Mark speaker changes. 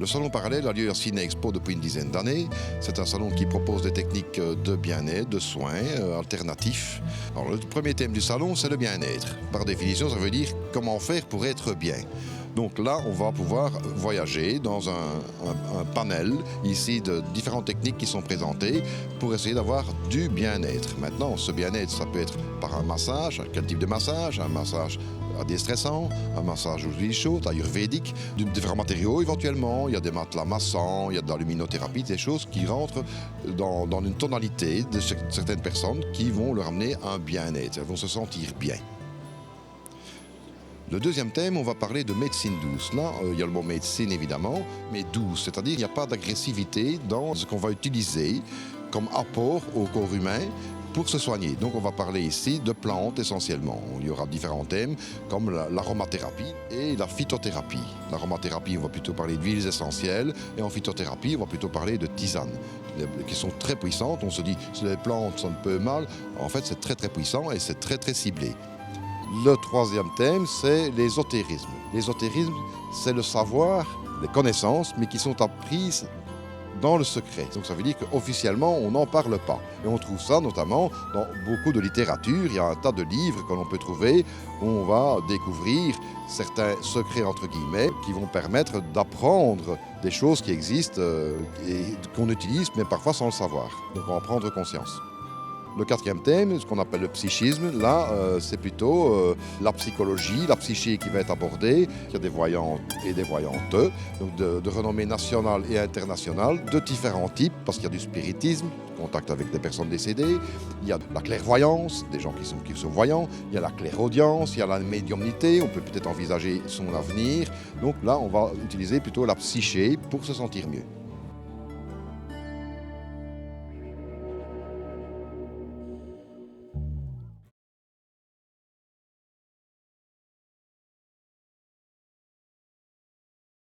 Speaker 1: Le salon parallèle a lieu à Ciné Expo depuis une dizaine d'années. C'est un salon qui propose des techniques de bien-être, de soins alternatifs. Alors, le premier thème du salon, c'est le bien-être. Par définition, ça veut dire comment faire pour être bien. Donc là, on va pouvoir voyager dans un panel ici de différentes techniques qui sont présentées pour essayer d'avoir du bien-être. Maintenant, ce bien-être, ça peut être par un massage. Quel type de massage? Un massage déstressant, un massage aux huiles chaudes, ayurvédique, de différents matériaux éventuellement. Il y a des matelas massants, il y a de la luminothérapie, des choses qui rentrent dans une tonalité de certaines personnes qui vont leur amener un bien-être. Elles vont se sentir bien. Le deuxième thème, on va parler de médecine douce. Là, il y a le mot médecine évidemment, mais douce, c'est-à-dire qu'il n'y a pas d'agressivité dans ce qu'on va utiliser comme apport au corps humain pour se soigner. Donc on va parler ici de plantes essentiellement. Il y aura différents thèmes comme l'aromathérapie et la phytothérapie. L'aromathérapie, on va plutôt parler d'huiles essentielles et en phytothérapie, on va plutôt parler de tisanes qui sont très puissantes. On se dit, si les plantes sont un peu mal, en fait c'est très puissant et c'est très ciblé. Le troisième thème, c'est l'ésotérisme. L'ésotérisme, c'est le savoir, les connaissances, mais qui sont apprises dans le secret. Donc ça veut dire qu'officiellement, on n'en parle pas. Et on trouve ça notamment dans beaucoup de littérature. Il y a un tas de livres que l'on peut trouver où on va découvrir certains secrets, entre guillemets, qui vont permettre d'apprendre des choses qui existent et qu'on utilise, mais parfois sans le savoir. Donc on va en prendre conscience. Le quatrième thème, ce qu'on appelle le psychisme, là, c'est plutôt la psychologie, la psyché qui va être abordée. Il y a des voyants et des voyantes, donc de renommée nationale et internationale, de différents types, parce qu'il y a du spiritisme, contact avec des personnes décédées, il y a la clairvoyance, des gens qui sont voyants, il y a la clairaudience, il y a la médiumnité, on peut peut-être envisager son avenir. Donc là, on va utiliser plutôt la psyché pour se sentir mieux.